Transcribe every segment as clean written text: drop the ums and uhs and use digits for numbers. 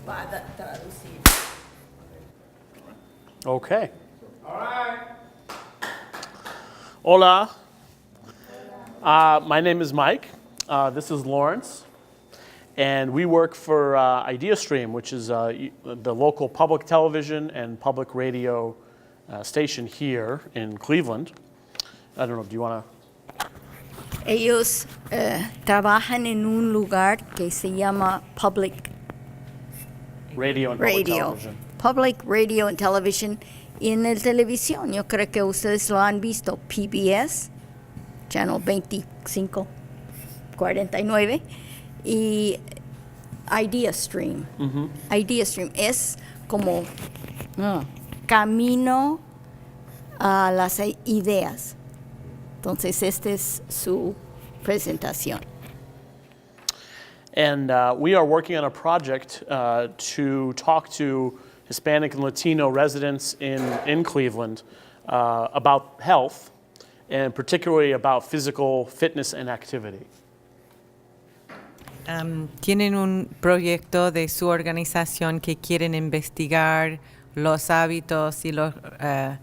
va a traducir. Okay. Hola. My name is Mike. This is Lawrence. And we work for ideastream, which is the local public television and public radio station here in Cleveland. I don't know, do you want to? Ellos trabajan en un lugar que se llama Public Radio and public television. Public Radio and Television. Y en el televisión, yo creo que ustedes lo han visto, PBS, Channel 2549, y ideastream. Mm-hmm. Ideastream es como camino a las ideas. Entonces, esta es su presentación. And we are working on a project to talk to Hispanic and Latino residents in Cleveland about health, and particularly about physical fitness and activity. Tienen un proyecto de su organización que quieren investigar los hábitos y la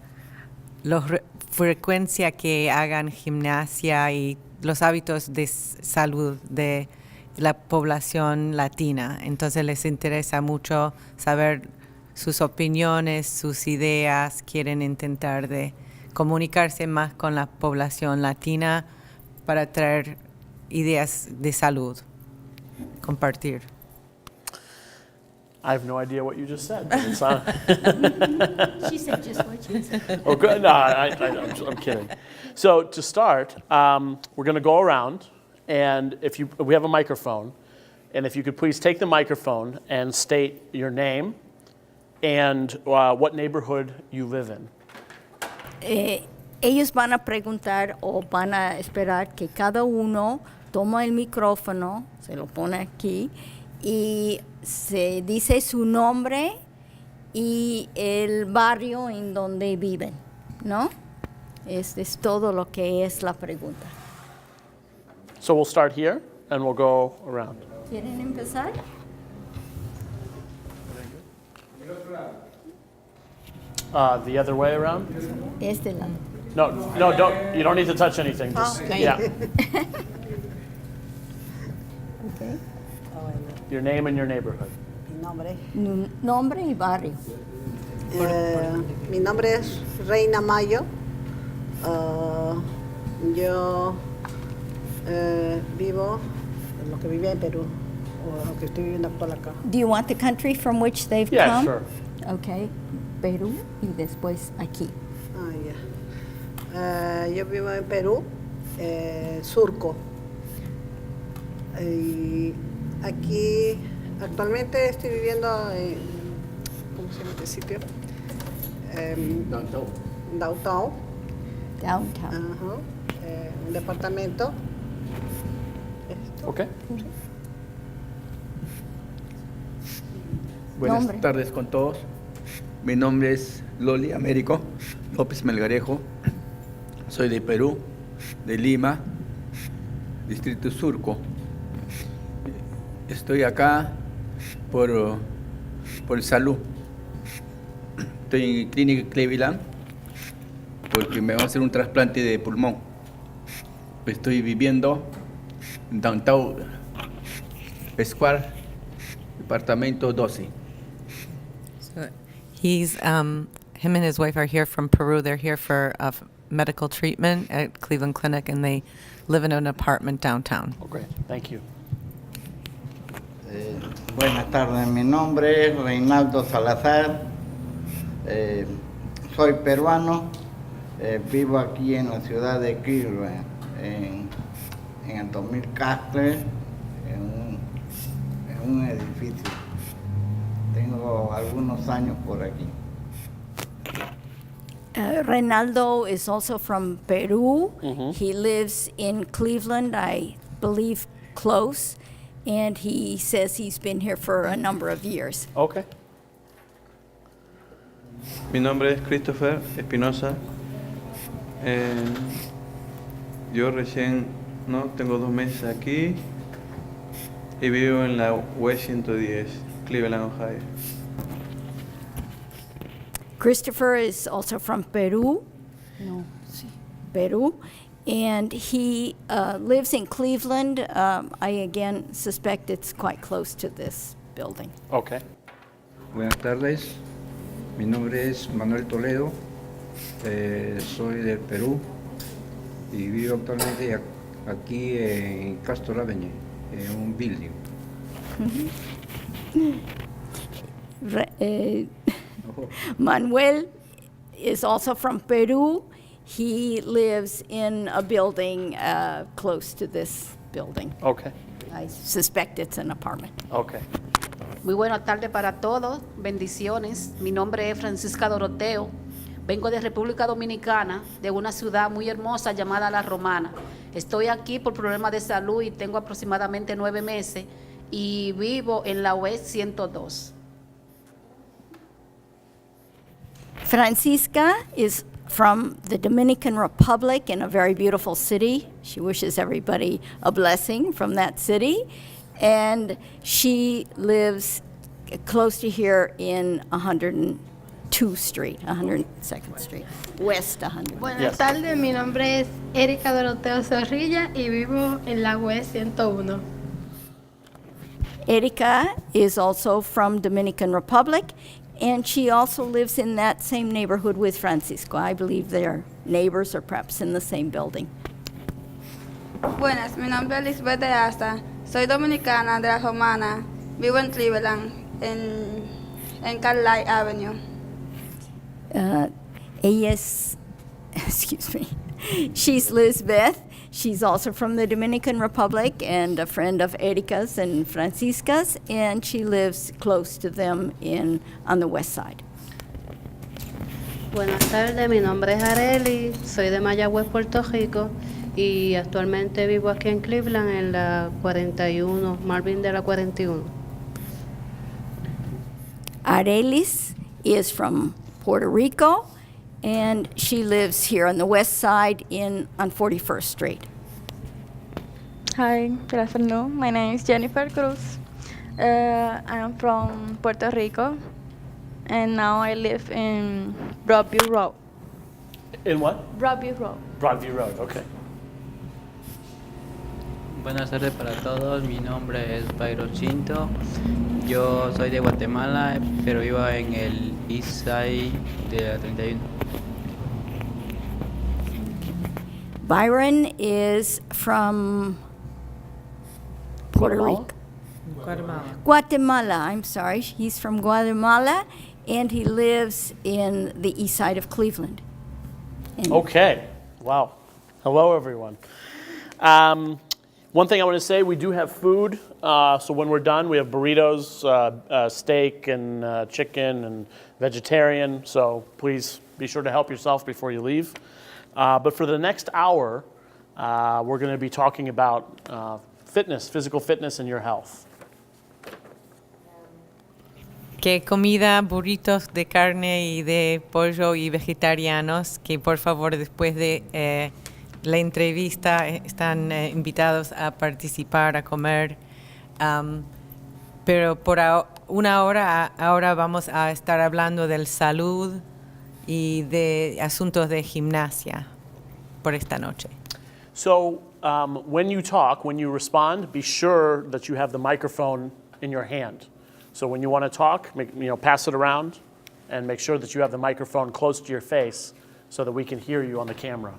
frecuencia que hagan gimnasia y los hábitos de salud de la población latina. Entonces les interesa mucho saber sus opiniones, sus ideas. Quieren intentar de comunicarse más con la población latina para traer ideas de salud. Compartir. I have no idea what you just said. But it's not She said just what you said. oh, good. No, I'm kidding. So to start, we're going to go around, and we have a microphone, and if you could please take the microphone and state your name and what neighborhood you live in. Ellos van a preguntar o van a esperar que cada uno toma el micrófono, se lo pone aquí y se dice su nombre y el barrio en donde viven, ¿no? Este es todo lo que es la pregunta. So we'll start here, and we'll go around. ¿Quieren empezar? The other way around? Este lado. No, don't. You don't need to touch anything. Just, Okay. Yeah. Okay. Your name and your neighborhood. Mi nombre, Nombre y barrio. mi nombre es Reina Mayo. Yo vivo en lo que vivía en Perú, o lo que estoy viviendo actual acá. Do you want the country from which they've Yeah, come? sure. Okay. Perú y después aquí. Yo vivo en Perú, Surco. Y aquí actualmente estoy viviendo en, ¿cómo se llama este sitio? Downtown. Downtown. Ajá. Un departamento. Okay. Buenas Nombre. tardes con todos. Mi nombre es Loli Américo López Melgarejo. Soy de Perú, de Lima, Distrito Surco. Estoy acá por salud. Estoy en Clínica Cleveland porque me van a hacer un trasplante de pulmón. Estoy viviendo en Downtown Square, departamento 12. So him and his wife are here from Peru. They're here for medical treatment at Cleveland Clinic, and they live in an apartment downtown. Oh, great. Thank you. Buenas tardes, mi nombre es Reinaldo Salazar, soy peruano, vivo aquí en la ciudad de Cleveland, en el 2000 Castle, en un edificio. Tengo algunos años por aquí. Reinaldo is also from Peru. He lives in Cleveland, I believe close, and he says he's been here for a number of years. Okay. Mi nombre es Christopher Espinosa. Yo recién tengo 2 meses aquí y vivo en la West 110. Cleveland, Ohio. Christopher is also from Peru. No, sí, Peru. And he lives in Cleveland. I again suspect it's quite close to this building. Okay. Buenas tardes, mi nombre es Manuel Toledo, soy del Perú y vivo actualmente aquí en Castor Avenue, en un building. Manuel is also from Peru. He lives in a building close to this building. Okay. I suspect it's an apartment. Okay. Muy buenas tardes para todos, bendiciones. Mi nombre es Francisca Doroteo. Vengo de República Dominicana, de una ciudad muy hermosa llamada La Romana. Estoy aquí por problemas de salud y tengo aproximadamente 9 meses y vivo en la West 102. Francisca is from the Dominican Republic in a very beautiful city. She wishes everybody a blessing from that city. And she lives close to here in 102nd Street, 102nd Street, West 100. Buenas Yes. tardes, mi nombre es Erika Doroteo Zorrilla y vivo en la West 101. Erika is also from Dominican Republic, and she also lives in that same neighborhood with Francisco. I believe they're neighbors or perhaps in the same building. Buenas, mi nombre es Lisbeth de Asa. Soy dominicana de La Romana. Vivo en Cleveland, en Carlisle Avenue. Ella es, excuse me, she's Lisbeth. She's also from the Dominican Republic and a friend of Erika's and Francisca's, and she lives close to them on the west side. Buenas tardes, mi nombre es Areli, soy de Mayagüez, Puerto Rico y actualmente vivo aquí en Cleveland en la 41, Marvin de la 41. Arelis is from Puerto Rico, and she lives here on the west side on 41st Street. Hi, good afternoon. My name is Jennifer Cruz. I am from Puerto Rico, and now I live in Broadview Road. In what? Broadview Road. Broadview Road, okay. Buenas tardes para todos, mi nombre es Byron Chinto, yo soy de Guatemala, pero vivo en el East Side de la 31. Byron is from Puerto Rico. Guatemala, I'm sorry. He's from Guatemala, and he lives in the east side of Cleveland. Okay. Wow. Hello, everyone. One thing I want to say, we do have food. So when we're done, we have burritos, steak, and chicken, and vegetarian. So please be sure to help yourself before you leave. But for the next hour, we're going to be talking about fitness, physical fitness, and your health. Que comida, burritos de carne y de pollo y vegetarianos, que por favor después de la entrevista están invitados a participar, a comer. Pero por una hora ahora vamos a estar hablando de salud y de asuntos de gimnasia por esta noche. So when you talk, when you respond, be sure that you have the microphone in your hand. So when you want to talk, pass it around and make sure that you have the microphone close to your face so that we can hear you on the camera.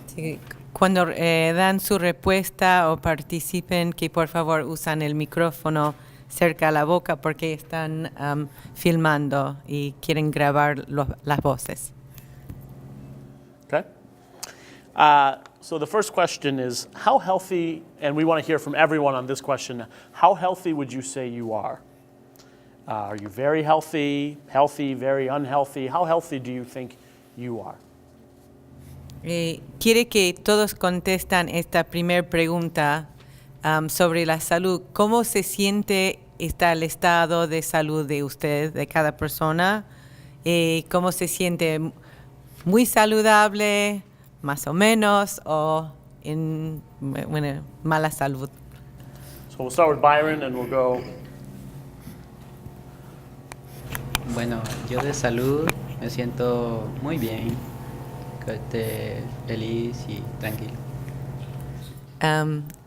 Sí, cuando dan su respuesta o participen, que por favor usan el micrófono cerca a la boca porque están filmando y quieren grabar las voces. Okay. So the first question is, how healthy, and we want to hear from everyone on this question, how healthy would you say you are? Are you very healthy, very unhealthy? How healthy do you think you are? Quiere que todos contestan esta primera pregunta sobre la salud. ¿Cómo se siente el estado de salud de usted, de cada persona? ¿Cómo se siente? ¿Muy saludable, más o menos, o en mala salud? So we'll start with Byron and we'll go Bueno, yo de salud me siento muy bien, feliz y tranquilo.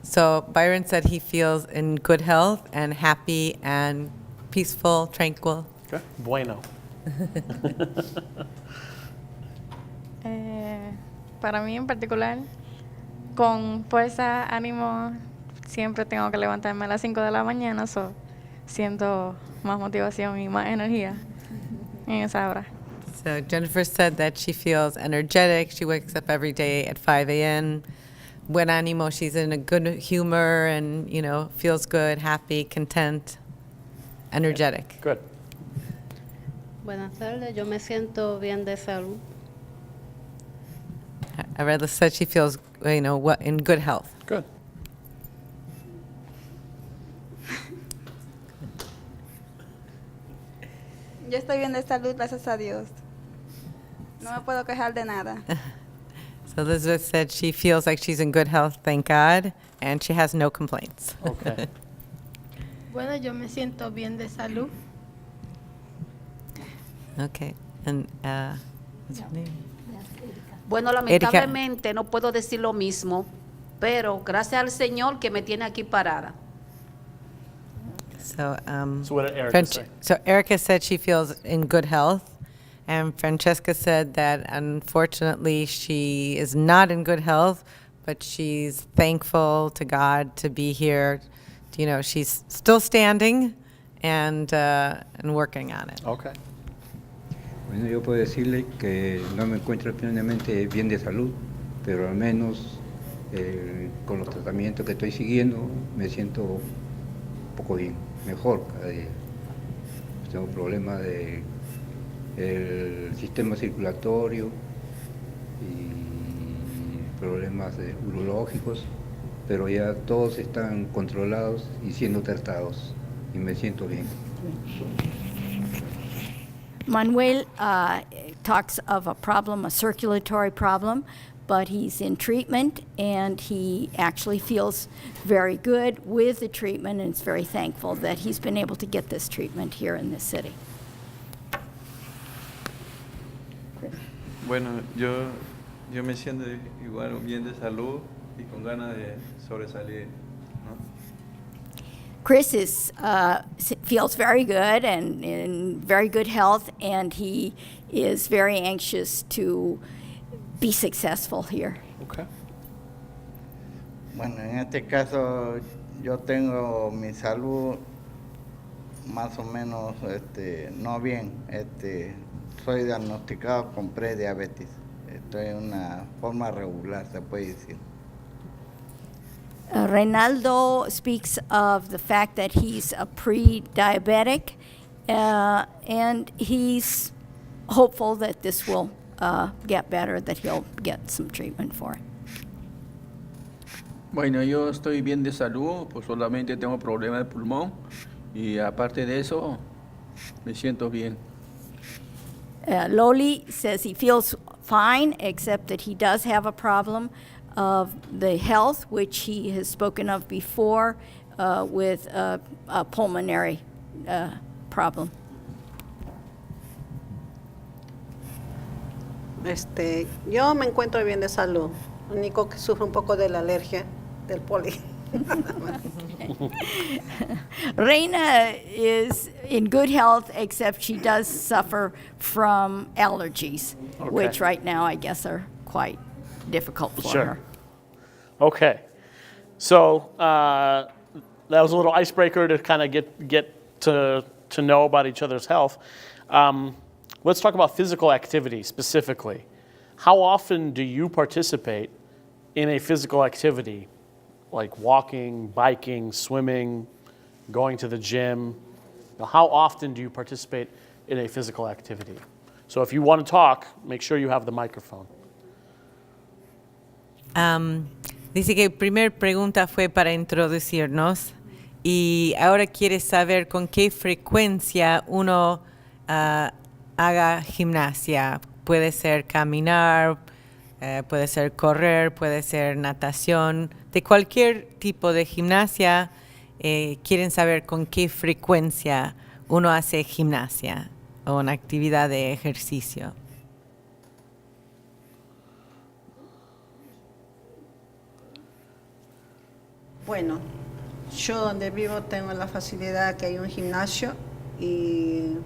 So Byron said he feels in good health and happy and peaceful, tranquil. Okay. Bueno. Para mí en particular, con fuerza, ánimo, siempre tengo que levantarme a las 5 de la mañana, so siento más motivación y más energía en esa hora. So Jennifer said that she feels energetic. She wakes up every day at 5 a.m. Buen ánimo. She's in a good humor and, feels good, happy, content, energetic. Good. Buenas tardes, yo me siento bien de salud. Arela said she feels, in good health. Good. Yo estoy bien de salud, gracias a Dios. No me puedo quejar de nada. So Elizabeth said she feels like she's in good health, thank God, and she has no complaints. Okay. Bueno, yo me siento bien de salud. Okay. And what's her name? Bueno, lamentablemente no puedo decir lo mismo, pero gracias al Señor que me tiene aquí parada. So, So what did Erica say? So Erica said she feels in good health, and Francesca said that unfortunately she is not in good health, but she's thankful to God to be here. She's still standing and working on it. Okay. Bueno, yo puedo decirle que no me encuentro plenamente bien de salud, pero al menos con los tratamientos que estoy siguiendo me siento un poco bien, mejor cada día. Tengo problemas del sistema circulatorio y problemas urológicos, pero ya todos están controlados y siendo tratados y me siento bien. Manuel talks of a problem, a circulatory problem, but he's in treatment and he actually feels very good with the treatment and is very thankful that he's been able to get this treatment here in this city. Bueno, yo me siento igual bien de salud y con ganas de sobresalir, ¿no? Chris feels very good and in very good health, and he is very anxious to be successful here. Okay. Bueno, en este caso yo tengo mi salud más o menos no bien. Soy diagnosticado con prediabetes. Estoy en una forma regular, se puede decir. Reynaldo speaks of the fact that he's a pre-diabetic, and he's hopeful that this will get better, that he'll get some treatment for it. Bueno, yo estoy bien de salud, pues solamente tengo problemas de pulmón y aparte de eso me siento bien. Loli says he feels fine, except that he does have a problem of the health, which he has spoken of before, with a pulmonary problem. Yo me encuentro bien de salud. Lo único que sufro un poco de la alergia del polen. Reina is in good health, except she does suffer from allergies, Okay. which right now I guess are quite difficult for Sure. her. Okay. So that was a little icebreaker to kind of get to know about each other's health. Let's talk about physical activity specifically. How often do you participate in a physical activity, like walking, biking, swimming, going to the gym? How often do you participate in a physical activity? So if you want to talk, make sure you have the microphone. Dice que primer pregunta fue para introducirnos y ahora quiere saber con qué frecuencia uno haga gimnasia. Puede ser caminar, puede ser correr, puede ser natación. De cualquier tipo de gimnasia, quieren saber con qué frecuencia uno hace gimnasia. una actividad de ejercicio. Bueno, yo donde vivo tengo la facilidad que hay un gimnasio y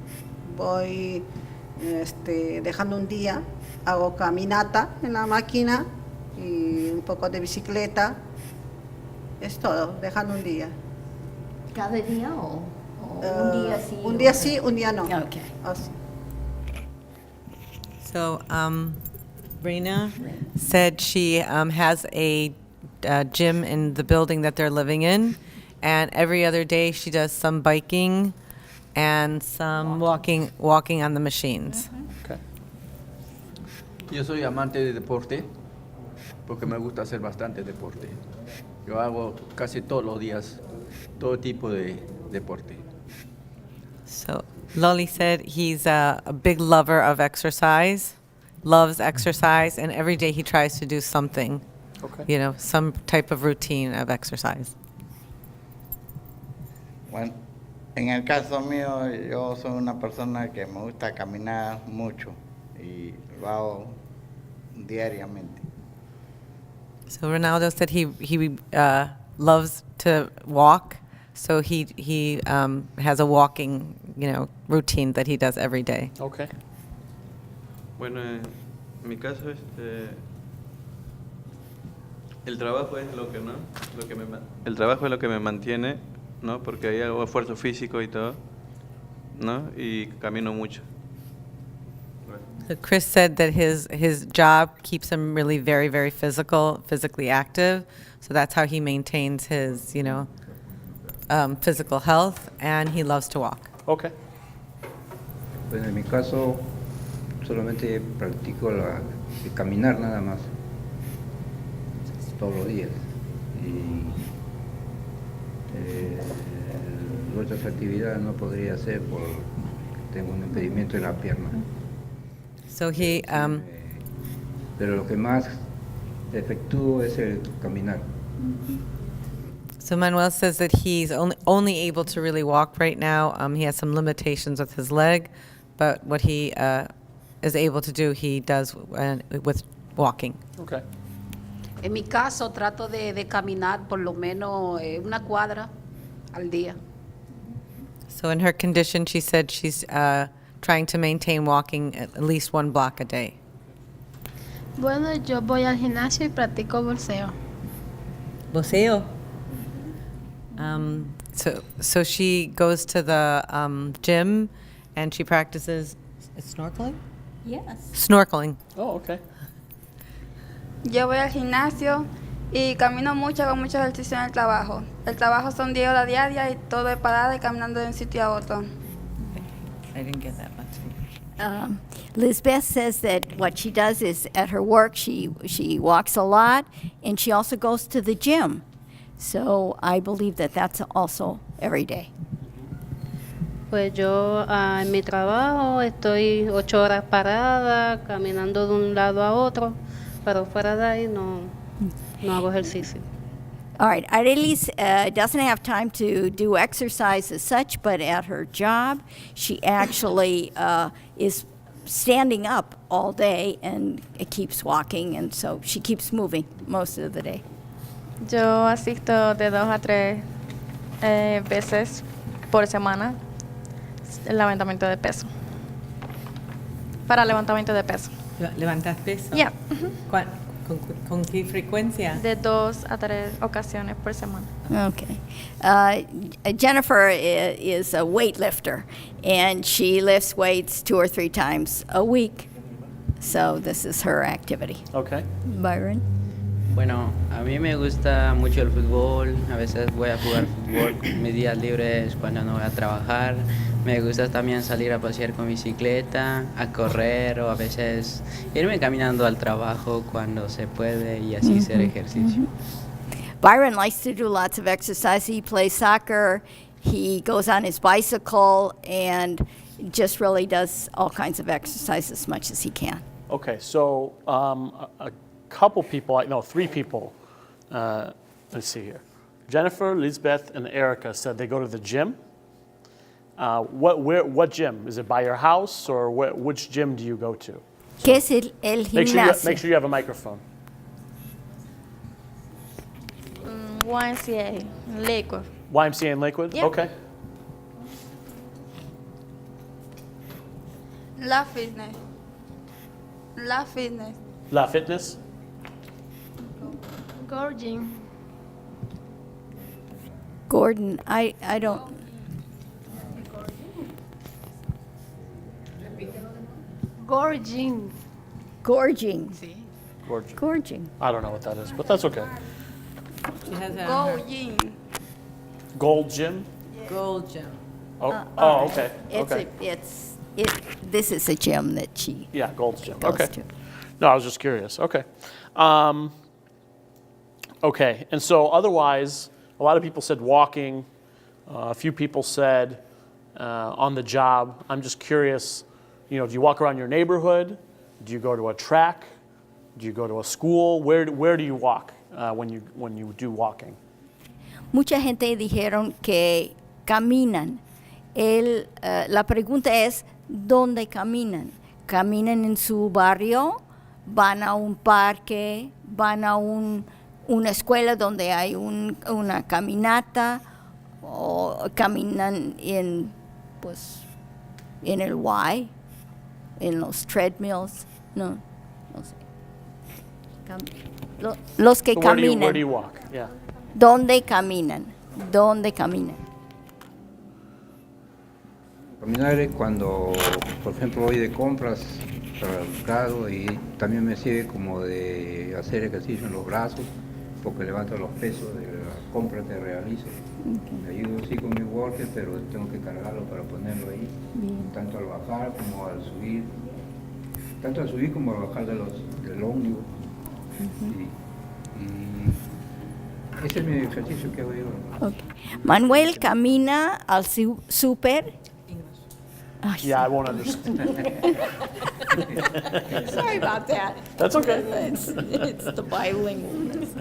voy dejando un día, hago caminata en la máquina y un poco de bicicleta. Es todo, dejando un día. ¿Cada día o un día sí? Un día sí, un día no. Okay. Así. So, Rena said she has a gym in the building that they're living in, and every other day she does some biking and some walking on the machines. Okay. Yo soy amante de deporte porque me gusta hacer bastante deporte. Yo hago casi todos los días todo tipo de deporte. So Loli said he's a big lover of exercise, loves exercise, and every day he tries to do something, Okay. some type of routine of exercise. Bueno, en el caso mío, yo soy una persona que me gusta caminar mucho y lo hago diariamente. So Ronaldo said he loves to walk, so he has a walking routine that he does every day. Okay. Bueno, en mi caso, el trabajo es el trabajo es lo que me mantiene, ¿no? Porque ahí hago esfuerzo físico y todo, ¿no? Y camino mucho. So Chris said that his job keeps him really very, very physically active. So that's how he maintains his, physical health, and he loves to walk. Okay. Bueno, en mi caso, solamente practico el caminar nada más, todos los días. Y otras actividades no podría hacer porque tengo un impedimento en la pierna. So he, Pero lo que más efectúo es el caminar. so Manuel says that he's only able to really walk right now. He has some limitations with his leg, but what he is able to do, he does with walking. Okay. En mi caso, trato de caminar por lo menos una cuadra al día. So in her condition, she said she's trying to maintain walking at least 1 block a day. Bueno, yo voy al gimnasio y practico boxeo. Boxeo. So she goes to the gym and she practices snorkeling? Yes. Snorkeling. Oh, okay. Yo voy al gimnasio y camino mucho, hago mucho ejercicio en el trabajo. El trabajo son 10 horas diarias y todo es parada y caminando de un sitio a otro. I didn't get that much. Lisbeth says that what she does is at her work, she walks a lot, and she also goes to the gym. So I believe that that's also every day. Pues yo en mi trabajo estoy 8 horas parada, caminando de un lado a otro, pero fuera de ahí no hago ejercicio. All right, Arelis doesn't have time to do exercise as such, but at her job, she actually is standing up all day and it keeps walking, and so she keeps moving most of the day. Yo asisto de 2 a 3 veces por semana el levantamiento de peso. Para levantamiento de peso. ¿Levantas peso? Yeah. ¿Con qué frecuencia? De 2 a 3 ocasiones por semana. Okay. Jennifer is a weightlifter, and she lifts weights 2 or 3 times a week. So this is her activity. Okay. Byron? Bueno, a mí me gusta mucho el fútbol, a veces voy a jugar fútbol mis días libres cuando no voy a trabajar. Me gusta también salir a pasear con bicicleta, a correr o a veces irme caminando al trabajo cuando se puede y así hacer ejercicio. Byron likes to do lots of exercise. He plays soccer, he goes on his bicycle, and just really does all kinds of exercise as much as he can. Okay, so a couple people, 3 people, let's see here. Jennifer, Lisbeth, and Erica said they go to the gym. What gym? Is it by your house, or which gym do you go to? ¿Qué es el gimnasio? Make sure you have a microphone. YMCA, Lakewood. YMCA in Lakewood? Yeah. Okay. La Fitness. La Fitness. La Fitness? Gorging. Gordon, I don't. Gorging. Gorging. Gorging. Gorging. I don't know what that is, but that's okay. Go Gym. Gold Gym? Gold gym. Oh, okay. Okay. This is a gym that she Yeah, Gold's Gym. goes Okay. to. No, I was just curious. Okay. Okay, and so otherwise, a lot of people said walking. A few people said on the job. I'm just curious, do you walk around your neighborhood? Do you go to a track? Do you go to a school? Where do you walk when you do walking? Mucha gente dijeron que caminan. La pregunta es, ¿dónde caminan? ¿Caminan en su barrio? ¿Van a un parque? ¿Van a una escuela donde hay una caminata? ¿O caminan en el Y? ¿En los treadmills? No sé. Los que So caminan. where do you walk? Yeah. ¿Dónde caminan? ¿Dónde caminan? Caminar es cuando, por ejemplo, voy de compras para el mercado y también me sirve como de hacer ejercicio en los brazos porque levanto los pesos de las compras que realizo. Me ayudo sí con mi walker, pero tengo que cargarlo para ponerlo ahí, tanto al bajar como al subir, tanto al subir como al bajar del ómnibus. Y ese es mi ejercicio que hago yo. Okay. Manuel camina al súper. Yeah, I won't understand. Sorry about that. That's okay. It's the bilingualness.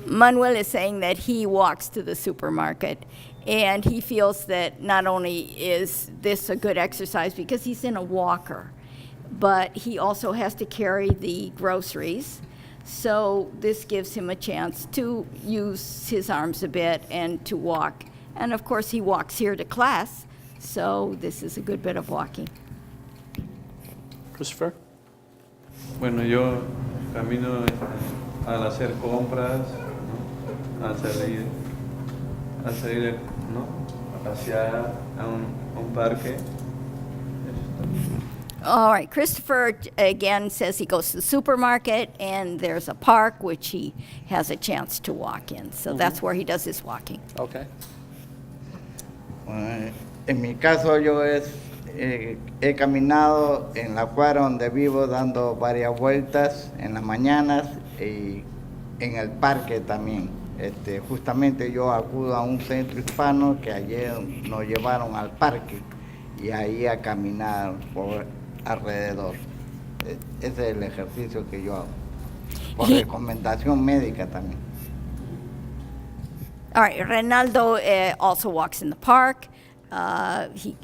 Manuel is saying that he walks to the supermarket, and he feels that not only is this a good exercise because he's in a walker, but he also has to carry the groceries. So this gives him a chance to use his arms a bit and to walk. And of course, he walks here to class, so this is a good bit of walking. Christopher? Bueno, yo camino al hacer compras, ¿no? al salir, ¿no? a pasear a un parque. All right, Christopher again says he goes to the supermarket and there's a park which he has a chance to walk in. So that's where he does his walking. Okay. En mi caso yo he caminado en la cuadra donde vivo dando varias vueltas en las mañanas y en el parque también. Justamente yo acudo a un centro hispano que ayer nos llevaron al parque y ahí a caminar por alrededor. Ese es el ejercicio que yo hago, por recomendación médica también. All right, Reynaldo also walks in the park.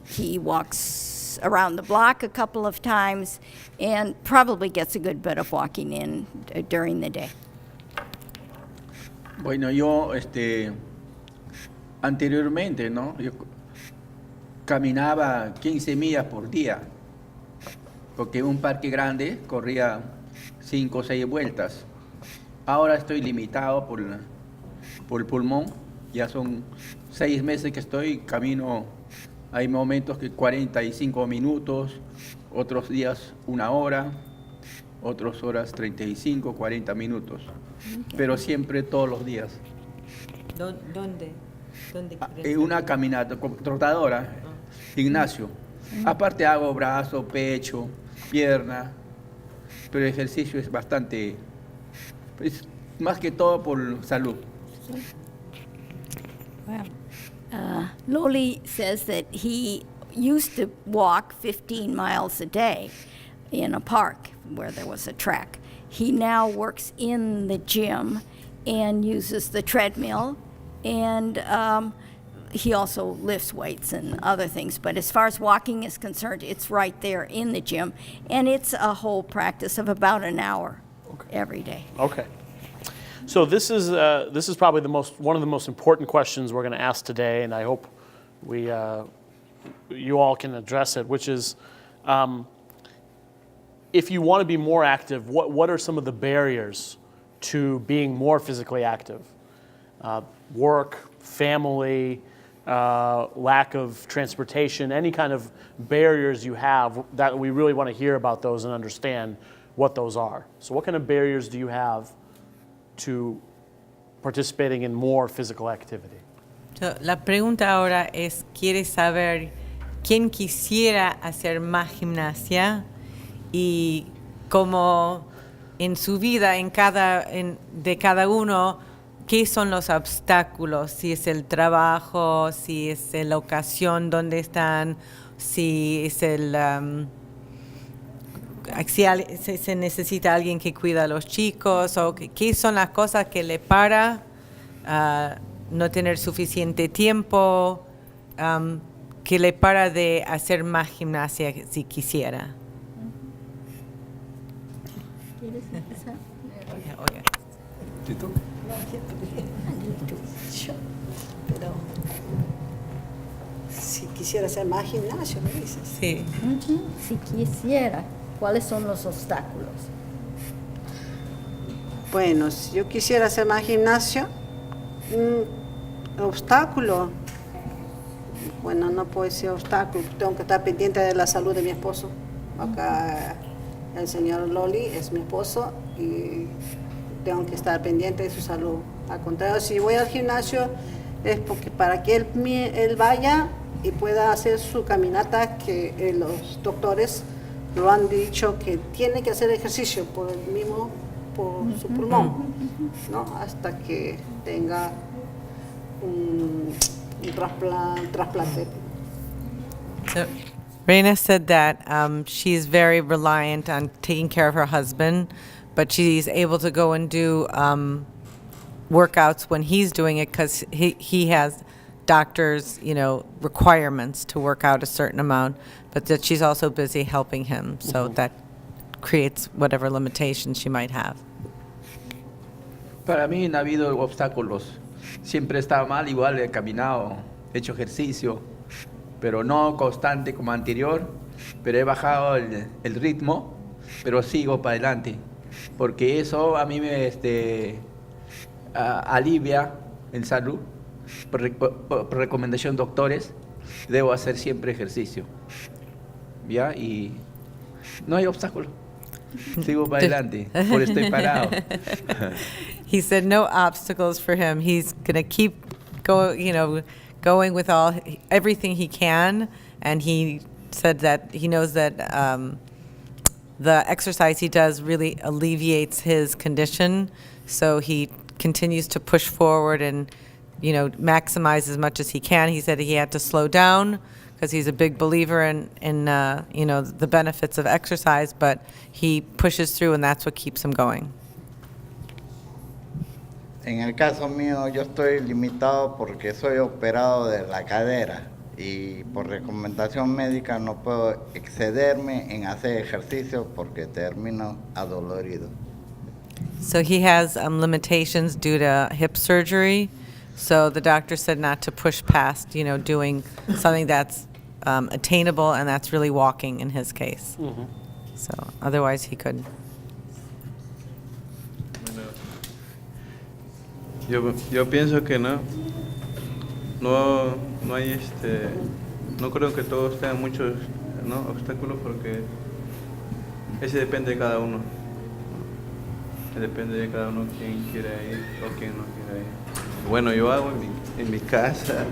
He walks around the block a couple of times and probably gets a good bit of walking in during the day. Bueno, yo anteriormente, ¿no? Yo caminaba 15 millas por día, porque un parque grande corría 5 o 6 vueltas. Ahora estoy limitado por el pulmón, ya son 6 meses que camino, hay momentos que 45 minutos, otros días 1 hora, otras horas 35, 40 minutos, pero siempre todos los días. ¿Dónde? Una caminata, trotadora, gimnasio. Aparte hago brazo, pecho, pierna, pero el ejercicio es bastante, más que todo por salud. Wow. Loli says that he used to walk 15 miles a day in a park where there was a track. He now works in the gym and uses the treadmill, and he also lifts weights and other things. But as far as walking is concerned, it's right there in the gym. And it's a whole practice of about an hour every day. Okay. So this is probably one of the most important questions we're going to ask today, and I hope you all can address it, which is, if you want to be more active, what are some of the barriers to being more physically active? Work, family, lack of transportation, any kind of barriers you have, that we really want to hear about those and understand what those are. So what kind of barriers do you have to participating in more physical activity? So, la pregunta ahora es, ¿quiere saber quién quisiera hacer más gimnasia y cómo en su vida, de cada uno, qué son los obstáculos? Si es el trabajo, si es la ocasión donde están, si es si se necesita alguien que cuida a los chicos, o qué son las cosas que le para no tener suficiente tiempo, que le para de hacer más gimnasia si quisiera. ¿Quieres empezar? Pero si quisiera hacer más gimnasio, ¿me dices? Sí. Si quisiera, ¿cuáles son los obstáculos? Bueno, si yo quisiera hacer más gimnasio, obstáculo, bueno, no puede ser obstáculo, tengo que estar pendiente de la salud de mi esposo. Acá el señor Loli es mi esposo y tengo que estar pendiente de su salud. Al contrario, si voy al gimnasio es porque para que él vaya y pueda hacer su caminata, que los doctores lo han dicho que tiene que hacer ejercicio por su pulmón, ¿no? Hasta que tenga un trasplante. So, Reina said that she's very reliant on taking care of her husband, but she's able to go and do workouts when he's doing it because he has doctors, requirements to work out a certain amount, but that she's also busy helping him, so that creates whatever limitations she might have. Para mí no ha habido obstáculos. Siempre estaba mal, igual he caminado, he hecho ejercicio, pero no constante como anterior, pero he bajado el ritmo, pero sigo para adelante, porque eso a mí me alivia en salud. Por recomendación de doctores, debo hacer siempre ejercicio. ¿Ya? Y no hay obstáculo. Sigo para adelante, por estoy parado. He said no obstacles for him. He's going to keep going with everything he can, and he said that he knows that the exercise he does really alleviates his condition, so he continues to push forward and maximize as much as he can. He said he had to slow down because he's a big believer in the benefits of exercise, but he pushes through, and that's what keeps him going. En el caso mío, yo estoy limitado porque soy operado de la cadera y por recomendación médica no puedo excederme en hacer ejercicio porque termino adolorido. So he has limitations due to hip surgery. So the doctor said not to push past, doing something that's attainable, and that's really walking in his case. Mm-hmm. So otherwise he could. Yo pienso que no hay no creo que todos tengan muchos obstáculos, porque ese depende de cada uno. Depende de cada uno quién quiere ir o quién no quiere ir. Bueno, yo hago en mi casa,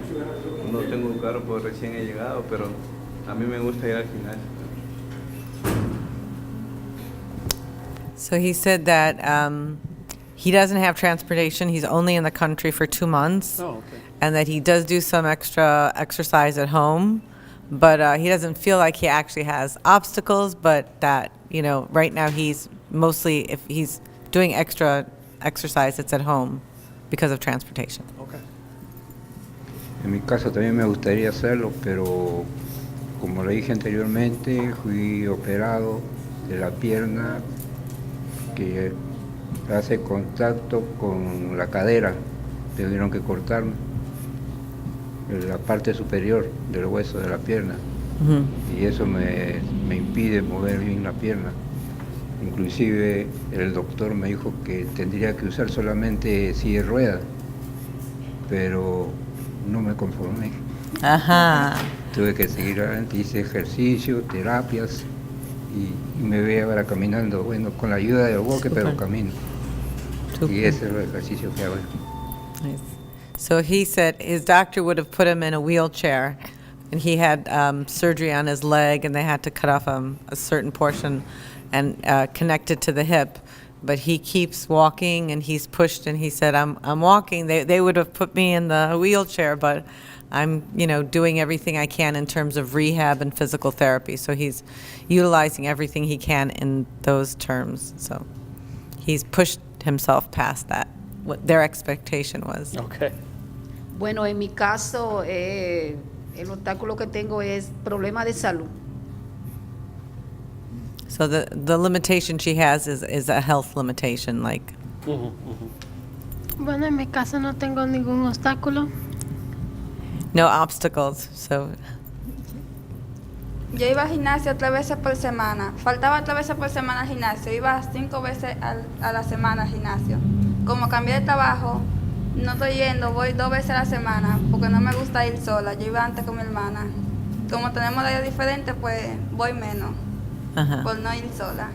no tengo un carro porque recién he llegado, pero a mí me gusta ir al gimnasio. So he said that he doesn't have transportation. He's only in the country for 2 months. Oh, okay. And that he does do some extra exercise at home, but he doesn't feel like he actually has obstacles, but that, right now he's mostly, if he's doing extra exercise, it's at home because of transportation. Okay. En mi caso también me gustaría hacerlo, pero como le dije anteriormente, fui operado de la pierna que hace contacto con la cadera. Tuvieron que cortarme la parte superior del hueso de la pierna. Y eso me impide mover bien la pierna. Inclusive el doctor me dijo que tendría que usar solamente silla de ruedas, pero no me conformé. Ajá. Tuve que seguir adelante, hice ejercicio, terapias y me veo ahora caminando, bueno, con la ayuda del walker, pero camino. Y ese es el ejercicio que hago. Nice. So he said his doctor would have put him in a wheelchair, and he had surgery on his leg, and they had to cut off a certain portion and connect it to the hip. But he keeps walking, and he's pushed, and he said, I'm walking. They would have put me in the wheelchair, but I'm, doing everything I can in terms of rehab and physical therapy. So he's utilizing everything he can in those terms. So he's pushed himself past that, what their expectation was. Okay. Bueno, en mi caso, el obstáculo que tengo es problema de salud. So the limitation she has is a health limitation, like. Bueno, en mi caso no tengo ningún obstáculo. No obstacles, so. Yo iba al gimnasio 3 veces por semana. Faltaba 3 veces por semana al gimnasio. Iba 5 veces a la semana al gimnasio. Como cambié de trabajo, no estoy yendo, voy 2 veces a la semana porque no me gusta ir sola. Yo iba antes con mi hermana. Como tenemos horarios diferentes, pues voy menos por no ir sola.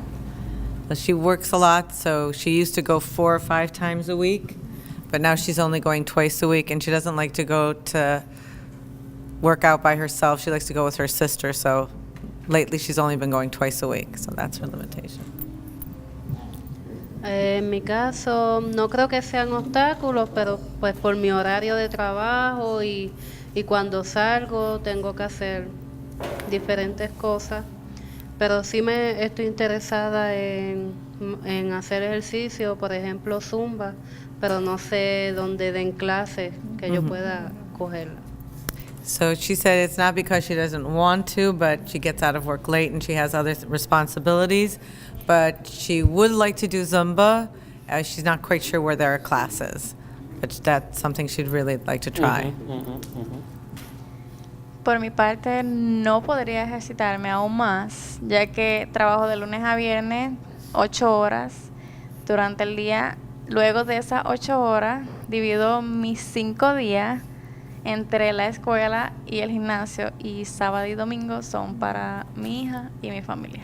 So she works a lot, so she used to go 4 or 5 times a week, but now she's only going twice a week, and she doesn't like to go to work out by herself. She likes to go with her sister, so lately she's only been going twice a week, so that's her limitation. En mi caso, no creo que sean obstáculos, pero pues por mi horario de trabajo y cuando salgo tengo que hacer diferentes cosas, pero sí me estoy interesada en hacer ejercicio, por ejemplo zumba, pero no sé dónde den clases que yo pueda cogerla. So she said it's not because she doesn't want to, but she gets out of work late and she has other responsibilities. But she would like to do Zumba. She's not quite sure where there are classes, but that's something she'd really like to try. Por mi parte, no podría ejercitarme aún más, ya que trabajo de lunes a viernes 8 horas durante el día. Luego de esas 8 horas, divido mis 5 días entre la escuela y el gimnasio, y sábado y domingo son para mi hija y mi familia.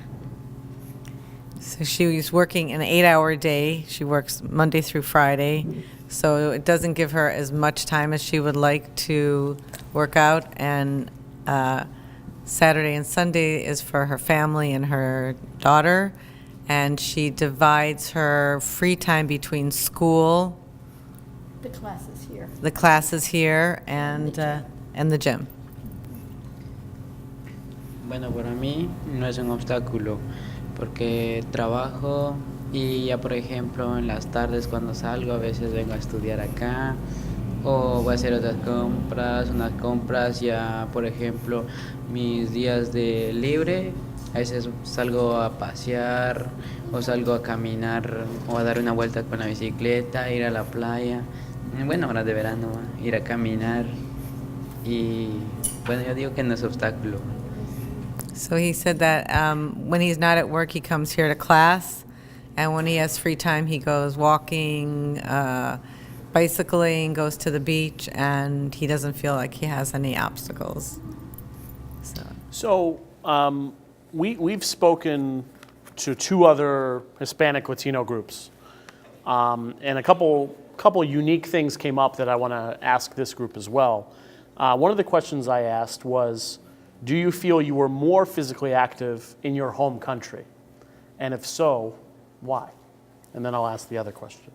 So she's working an 8-hour day. She works Monday through Friday. So it doesn't give her as much time as she would like to work out. And Saturday and Sunday is for her family and her daughter. And she divides her free time between school, The classes here, and the gym. Bueno, para mí no es un obstáculo, porque trabajo y ya, por ejemplo, en las tardes cuando salgo a veces vengo a estudiar acá o voy a hacer otras compras, unas compras ya, por ejemplo, mis días de libre, a veces salgo a pasear o salgo a caminar o a dar una vuelta con la bicicleta, ir a la playa, bueno, horas de verano, ir a caminar y bueno, yo digo que no es obstáculo. So he said that when he's not at work, he comes here to class, and when he has free time, he goes walking, bicycling, goes to the beach, and he doesn't feel like he has any obstacles. So we've spoken to 2 other Hispanic Latino groups, and a couple unique things came up that I want to ask this group as well. One of the questions I asked was, do you feel you were more physically active in your home country? And if so, why? And then I'll ask the other question.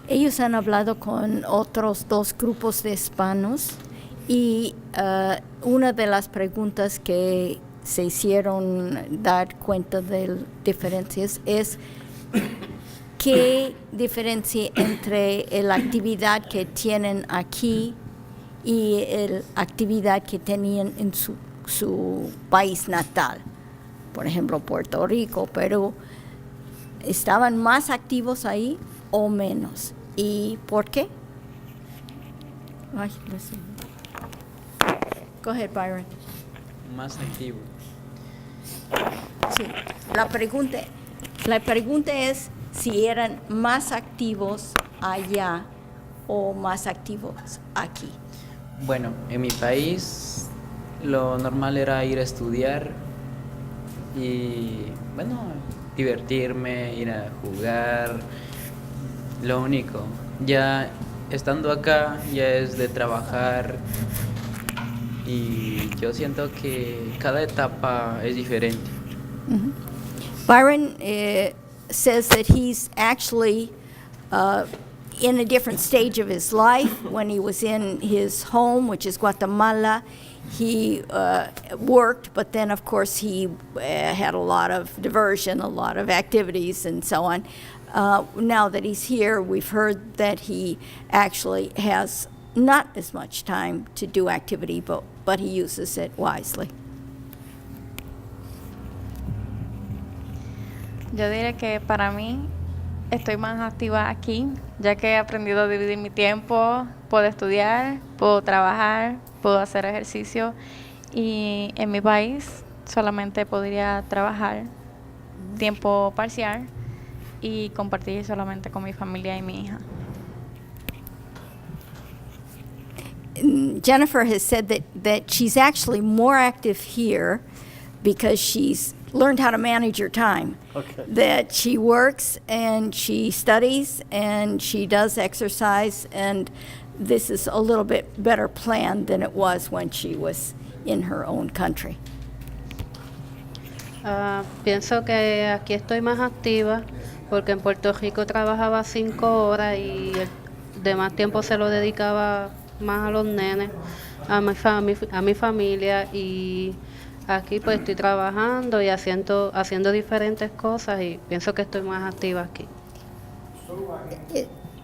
Ellos han hablado con otros 2 grupos de hispanos y una de las preguntas que se hicieron dar cuenta de diferencias es qué diferencia entre la actividad que tienen aquí y la actividad que tenían en su país natal. Por ejemplo, Puerto Rico, Perú. ¿Estaban más activos ahí o menos? ¿Y por qué? Ay, no sé. Go ahead, Byron. Más activo. Sí, la pregunta es si eran más activos allá o más activos aquí. Bueno, en mi país lo normal era ir a estudiar y, bueno, divertirme, ir a jugar, lo único. Ya estando acá ya es de trabajar y yo siento que cada etapa es diferente. Mm-hmm. Byron says that he's actually in a different stage of his life. When he was in his home, which is Guatemala, he worked, but then, of course, he had a lot of diversion, a lot of activities, and so on. Now that he's here, we've heard that he actually has not as much time to do activity, but he uses it wisely. Yo diré que para mí estoy más activa aquí, ya que he aprendido a dividir mi tiempo. Puedo estudiar, puedo trabajar, puedo hacer ejercicio, y en mi país solamente podría trabajar tiempo parcial y compartir solamente con mi familia y mi hija. Jennifer has said that she's actually more active here because she's learned how to manage her time. Okay. That she works and she studies and she does exercise, and this is a little bit better planned than it was when she was in her own country. Pienso que aquí estoy más activa porque en Puerto Rico trabajaba 5 horas y el demás tiempo se lo dedicaba más a los nenes, a mi familia, y aquí pues estoy trabajando y haciendo diferentes cosas y pienso que estoy más activa aquí.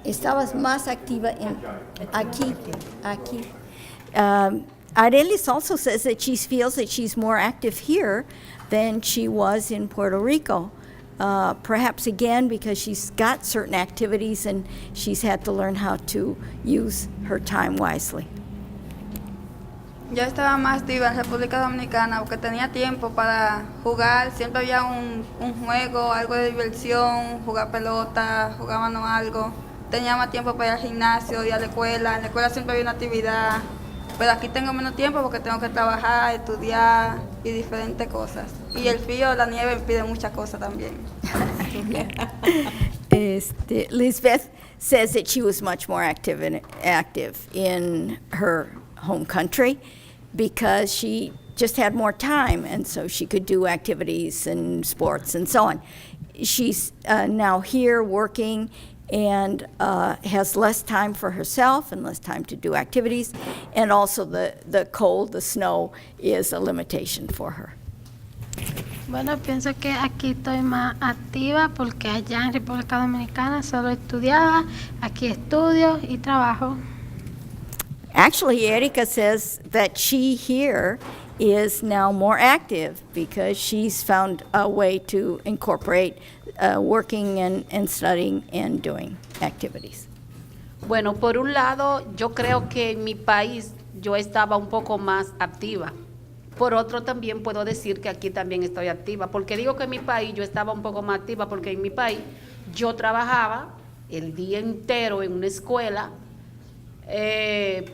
Estabas más activa aquí. Arelis also says that she feels that she's more active here than she was in Puerto Rico. Perhaps again because she's got certain activities and she's had to learn how to use her time wisely. Yo estaba más activa en República Dominicana porque tenía tiempo para jugar, siempre había un juego, algo de diversión, jugar pelota, jugábamos algo. Tenía más tiempo para ir al gimnasio, ir a la escuela. En la escuela siempre había una actividad, pero aquí tengo menos tiempo porque tengo que trabajar, estudiar y diferentes cosas. Y el frío, la nieve me pide muchas cosas también. Lisbeth says that she was much more active in her home country because she just had more time, and so she could do activities and sports and so on. She's now here working and has less time for herself and less time to do activities, and also the cold, the snow is a limitation for her. Bueno, pienso que aquí estoy más activa porque allá en República Dominicana solo estudiaba, aquí estudio y trabajo. Actually, Erika says that she here is now more active because she's found a way to incorporate working and studying and doing activities. Bueno, por un lado, yo creo que en mi país yo estaba un poco más activa. Por otro, también puedo decir que aquí también estoy activa. Porque digo que en mi país yo estaba un poco más activa porque en mi país yo trabajaba el día entero en una escuela,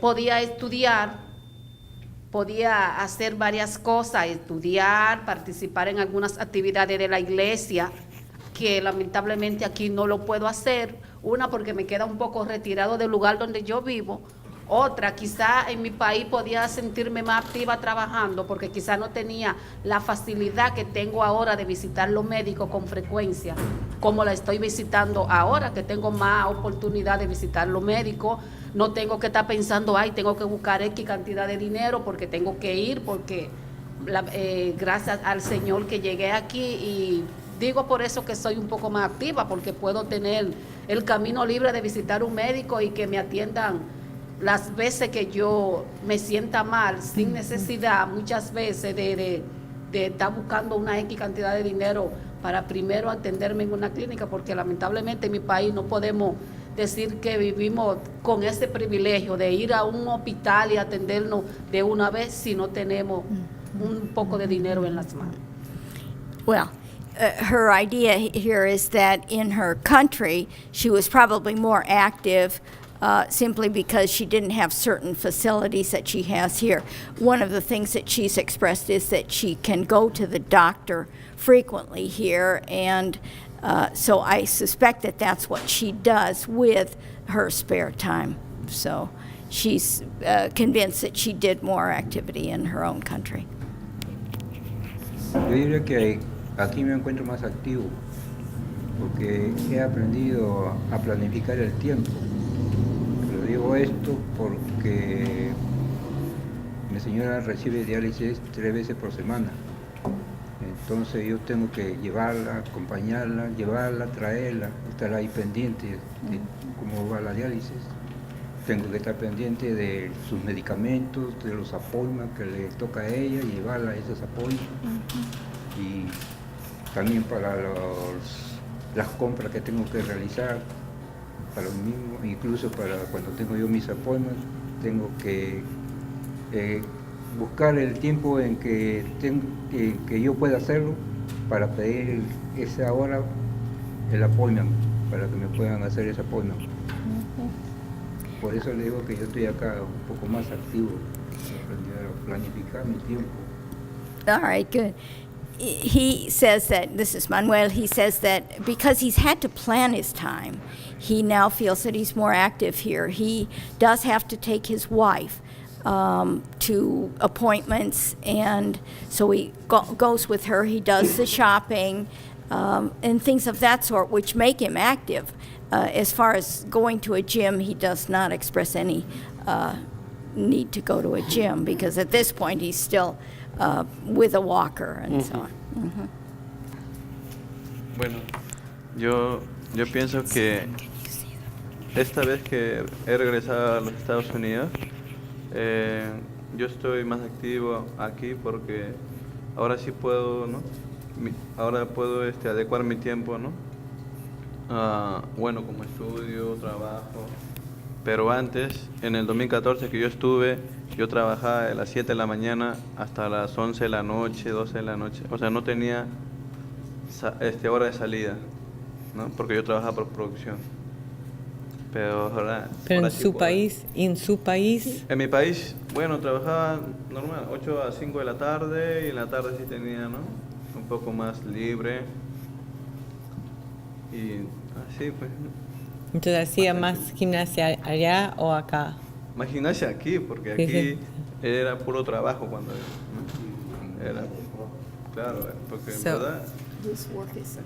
podía estudiar, podía hacer varias cosas, estudiar, participar en algunas actividades de la iglesia, que lamentablemente aquí no lo puedo hacer. Una, porque me queda un poco retirado del lugar donde yo vivo. Otra, quizá en mi país podía sentirme más activa trabajando porque quizá no tenía la facilidad que tengo ahora de visitar los médicos con frecuencia, como la estoy visitando ahora, que tengo más oportunidad de visitar los médicos. No tengo que estar pensando, ay, tengo que buscar X cantidad de dinero porque tengo que ir, porque gracias al Señor que llegué aquí, y digo por eso que soy un poco más activa, porque puedo tener el camino libre de visitar un médico y que me atiendan las veces que yo me sienta mal, sin necesidad, muchas veces de estar buscando una X cantidad de dinero para primero atenderme en una clínica, porque lamentablemente en mi país no podemos decir que vivimos con ese privilegio de ir a un hospital y atendernos de una vez si no tenemos un poco de dinero en las manos. Well, her idea here is that in her country, she was probably more active simply because she didn't have certain facilities that she has here. One of the things that she's expressed is that she can go to the doctor frequently here, and so I suspect that that's what she does with her spare time. So she's convinced that she did more activity in her own country. Yo diría que aquí me encuentro más activo porque he aprendido a planificar el tiempo. Pero digo esto porque mi señora recibe diálisis 3 veces por semana. Entonces yo tengo que llevarla, acompañarla, traerla, estar ahí pendiente de cómo va la diálisis. Tengo que estar pendiente de sus medicamentos, de los appointments que le toca a ella, llevarla a esos appointments. Y también para las compras que tengo que realizar, para lo mismo, incluso para cuando tengo yo mis appointments, tengo que buscar el tiempo en que yo pueda hacerlo para pedir esa hora el appointment, para que me puedan hacer ese appointment. Por eso le digo que yo estoy acá un poco más activo, aprender a planificar mi tiempo. All right, good. He says that, this is Manuel, he says that because he's had to plan his time, he now feels that he's more active here. He does have to take his wife to appointments, and so he goes with her. He does the shopping and things of that sort, which make him active. As far as going to a gym, he does not express any need to go to a gym, because at this point he's still with a walker and so on. Bueno, yo pienso que esta vez que he regresado a los Estados Unidos, yo estoy más activo aquí porque ahora sí puedo, ¿no? Ahora puedo adecuar mi tiempo, ¿no? Bueno, como estudio, trabajo, pero antes, en el 2014 que yo estuve, yo trabajaba de las 7 de la mañana hasta las 11 de la noche, 12 de la noche, o sea, no tenía hora de salida, ¿no? Porque yo trabajaba por producción. Pero ahora en sí su puedo. país, En mi país, bueno, trabajaba normal, 8 a 5 de la tarde, y en la tarde sí tenía, ¿no? Un poco más libre. Y así pues. Entonces hacía más gimnasia allá o acá. Más gimnasia aquí, porque aquí era puro trabajo cuando, ¿no? Era, claro, porque en verdad. This work is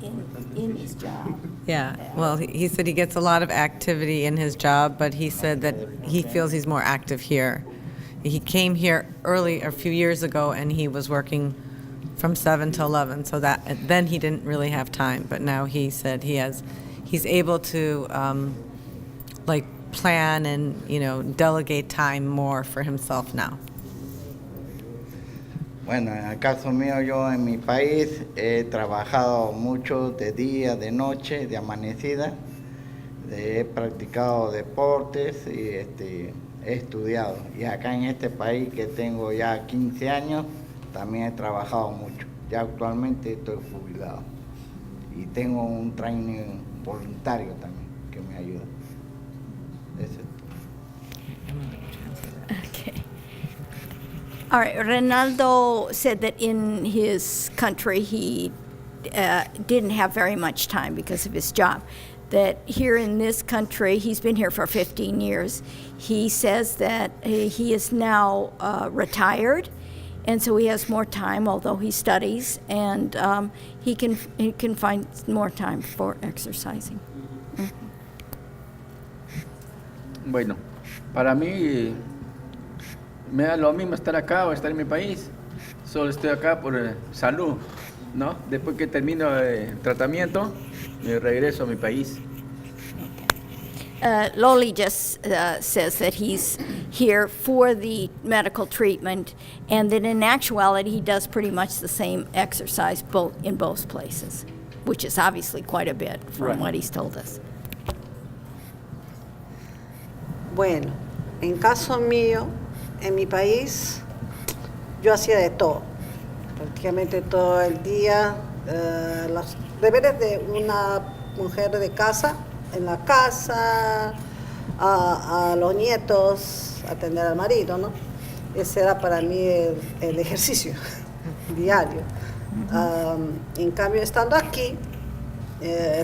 in his job. Yeah, well, he said he gets a lot of activity in his job, but he said that he feels he's more active here. He came here a few years ago, and he was working from 7 to 11, so then he didn't really have time. But now he said he's able to like plan and delegate time more for himself now. Bueno, en el caso mío, yo en mi país he trabajado mucho de día, de noche, de amanecida, he practicado deportes y he estudiado. Y acá en este país, que tengo ya 15 años, también he trabajado mucho. Ya actualmente estoy jubilado y tengo un training voluntario también que me ayuda. Eso es. Okay. All right, Renaldo said that in his country he didn't have very much time because of his job. That here in this country, he's been here for 15 years. He says that he is now retired, and so he has more time, although he studies, and he can find more time for exercising. Bueno, para mí me da lo mismo estar acá o estar en mi país. Solo estoy acá por salud, ¿no? Después que termino el tratamiento, me regreso a mi país. Loli just says that he's here for the medical treatment, and that in actuality he does pretty much the same exercise in both places, which is obviously quite a bit from what he's told us. Bueno, en caso mío, en mi país, yo hacía de todo, prácticamente todo el día, los deberes de una mujer de casa, en la casa, a los nietos, atender al marido, ¿no? Ese era para mí el ejercicio diario. En cambio, estando aquí,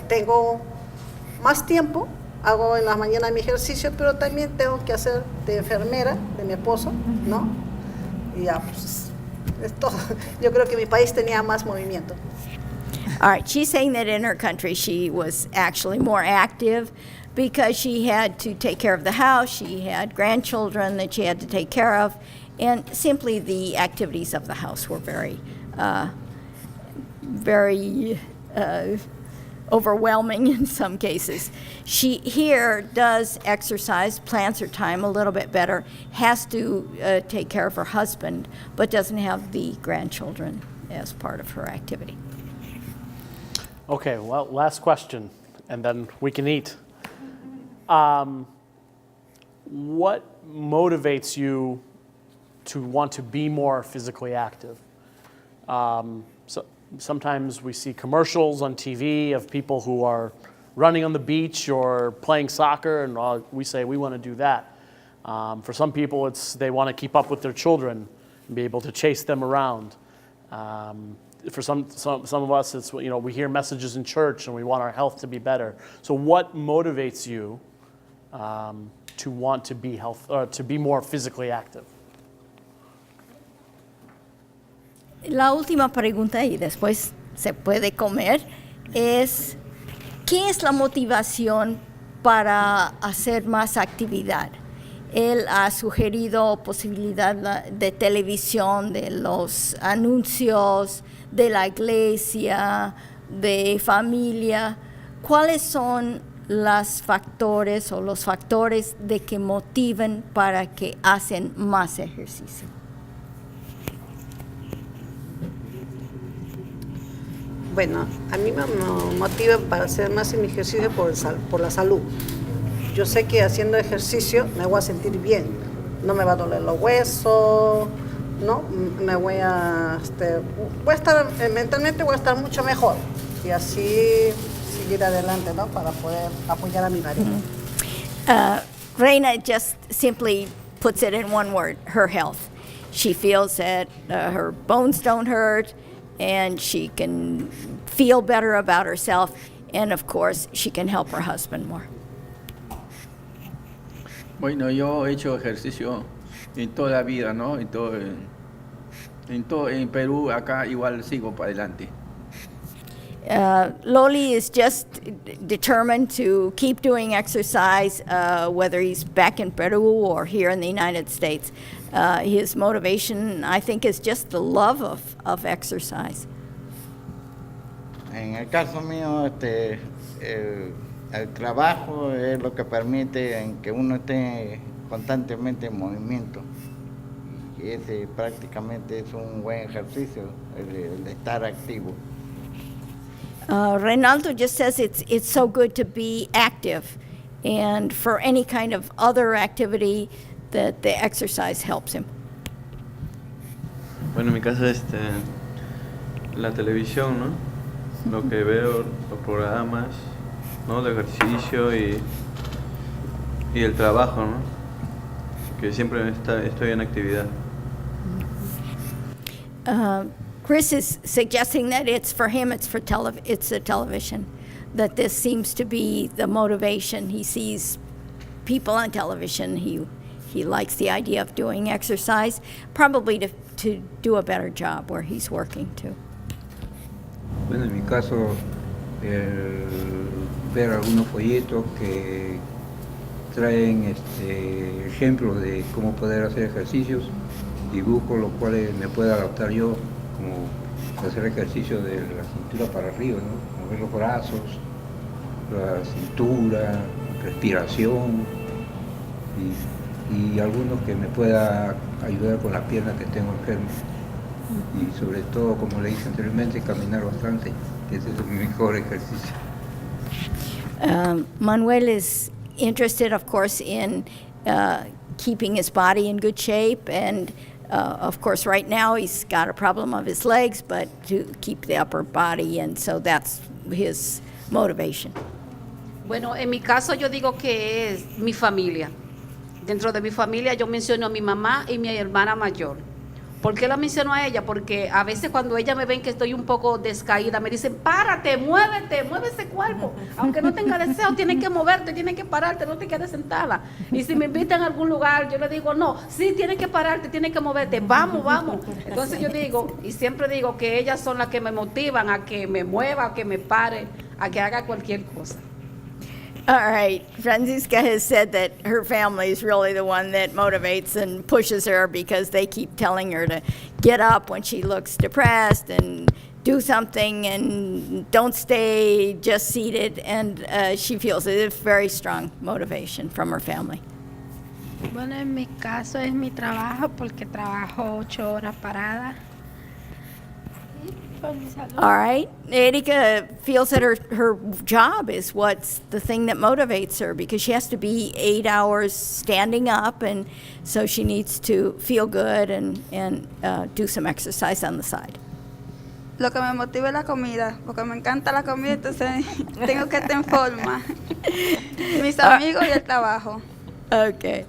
tengo más tiempo, hago en las mañanas mi ejercicio, pero también tengo que hacer de enfermera de mi esposo, ¿no? Y ya, pues, es todo. Yo creo que mi país tenía más movimiento. All right, she's saying that in her country she was actually more active because she had to take care of the house, she had grandchildren that she had to take care of, and simply the activities of the house were very overwhelming in some cases. She here does exercise, plans her time a little bit better, has to take care of her husband, but doesn't have the grandchildren as part of her activity. Okay, well, last question, and then we can eat. What motivates you to want to be more physically active? Sometimes we see commercials on TV of people who are running on the beach or playing soccer, and we say we want to do that. For some people, it's they want to keep up with their children and be able to chase them around. For some of us, it's, you know, we hear messages in church and we want our health to be better. So what motivates you to want to be to be more physically active? La última pregunta, y después se puede comer, es ¿qué es la motivación para hacer más actividad? Él ha sugerido posibilidad de televisión, de los anuncios, de la iglesia, de familia. ¿Cuáles son los factores de que motiven para que hacen más ejercicio? Bueno, a mí me motiva para hacer más ejercicio por la salud. Yo sé que haciendo ejercicio me voy a sentir bien, no me va a doler los huesos, ¿no? Me voy a estar, mentalmente voy a estar mucho mejor y así seguir adelante, ¿no? Para poder apoyar a mi marido. Reina just simply puts it in one word, her health. She feels that her bones don't hurt and she can feel better about herself, and of course she can help her husband more. Bueno, yo he hecho ejercicio en toda la vida, ¿no? En Perú, acá igual sigo para adelante. Loli is just determined to keep doing exercise, whether he's back in Peru or here in the United States. His motivation, I think, is just the love of exercise. En el caso mío, el trabajo es lo que permite en que uno esté constantemente en movimiento. Y ese prácticamente es un buen ejercicio, el de estar activo. Reynaldo just says it's so good to be active, and for any kind of other activity that the exercise helps him. Bueno, en mi caso, la televisión, ¿no? Lo que veo, los programas, ¿no? De ejercicio y el trabajo, ¿no? Que siempre estoy en actividad. Chris is suggesting that it's for him, it's the television, that this seems to be the motivation. He sees people on television. He likes the idea of doing exercise, probably to do a better job where he's working too. Bueno, en mi caso, ver algunos folletos que traen ejemplos de cómo poder hacer ejercicios, dibujo los cuales me puedo adaptar yo, como hacer ejercicio de la cintura para arriba, ¿no? Mover los brazos, la cintura, respiración y algunos que me pueda ayudar con las piernas que tengo enfermas. Y sobre todo, como le dije anteriormente, caminar bastante, que ese es mi mejor ejercicio. Manuel is interested, of course, in keeping his body in good shape, and of course, right now he's got a problem of his legs, but to keep the upper body, and so that's his motivation. Bueno, en mi caso yo digo que es mi familia. Dentro de mi familia yo menciono a mi mamá y mi hermana mayor. ¿Por qué la menciono a ella? Porque a veces cuando ella me ven que estoy un poco descaída, me dicen, párate, muévete, mueve ese cuerpo. Aunque no tenga deseo, tienes que moverte, tienes que pararte, no te quedes sentada. Y si me invitan a algún lugar, yo le digo, no, sí, tienes que pararte, tienes que moverte, vamos, vamos. Entonces yo digo, y siempre digo que ellas son las que me motivan a que me mueva, a que me pare, a que haga cualquier cosa. All right, Francisca has said that her family is really the one that motivates and pushes her because they keep telling her to get up when she looks depressed and do something and don't stay just seated, and she feels it is very strong motivation from her family. Bueno, en mi caso es mi trabajo porque trabajo 8 horas parada. All right. Erika feels that her job is what's the thing that motivates her because she has to be 8 hours standing up, and so she needs to feel good and do some exercise on the side. Lo que me motiva es la comida, porque me encanta la comida, entonces tengo que estar en forma. Mis amigos y el trabajo. Okay.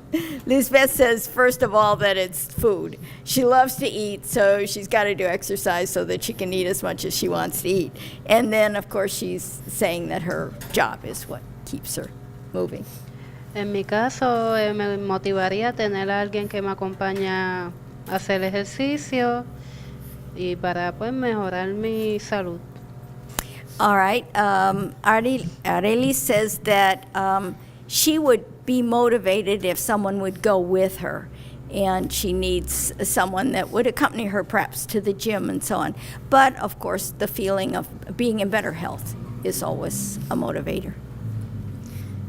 Lisbeth says, first of all, that it's food. She loves to eat, so she's got to do exercise so that she can eat as much as she wants to eat. And then, of course, she's saying that her job is what keeps her moving. En mi caso, me motivaría tener a alguien que me acompañe a hacer ejercicio y para pues mejorar mi salud. All right. Arely says that she would be motivated if someone would go with her, and she needs someone that would accompany her perhaps to the gym and so on. But of course, the feeling of being in better health is always a motivator.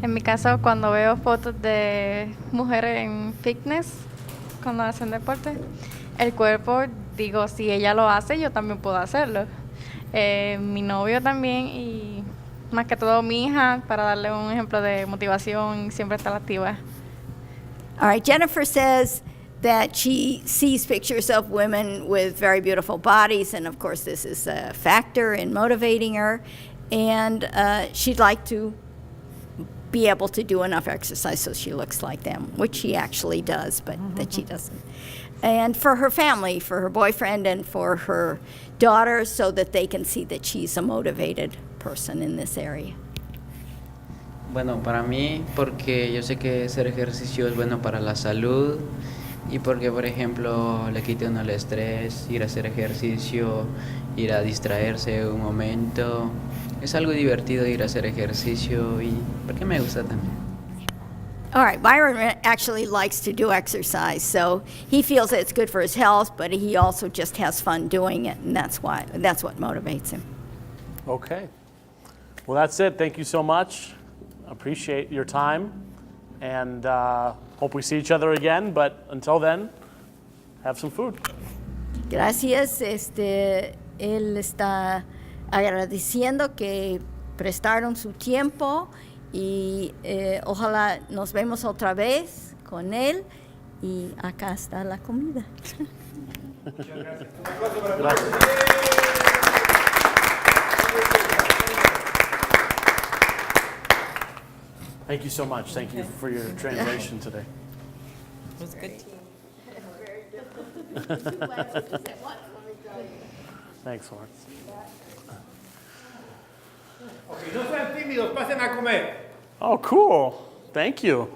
En mi caso, cuando veo fotos de mujeres en fitness, cuando hacen deporte, el cuerpo, digo, si ella lo hace, yo también puedo hacerlo. Mi novio también, y más que todo mi hija, para darle un ejemplo de motivación, siempre estar activa. All right, Jennifer says that she sees pictures of women with very beautiful bodies, and of course this is a factor in motivating her, and she'd like to be able to do enough exercise so she looks like them, which she actually does, but that she doesn't. And for her family, for her boyfriend, and for her daughters, so that they can see that she's a motivated person in this area. Bueno, para mí, porque yo sé que hacer ejercicio es bueno para la salud y porque, por ejemplo, le quita uno el estrés, ir a hacer ejercicio, ir a distraerse un momento. Es algo divertido ir a hacer ejercicio y porque me gusta también. All right, Byron actually likes to do exercise, so he feels that it's good for his health, but he also just has fun doing it, and that's what motivates him. Okay. Well, that's it. Thank you so much. Appreciate your time, and hope we see each other again, but until then, have some food. Gracias. Él está agradeciendo que prestaron su tiempo y ojalá nos vemos otra vez con él, y acá está la comida. Gracias. Thank you so much. Thank you for your translation today. It was good. Thanks, Lawrence. Ok, no sean tímidos, pasen a comer. Oh, cool. Thank you.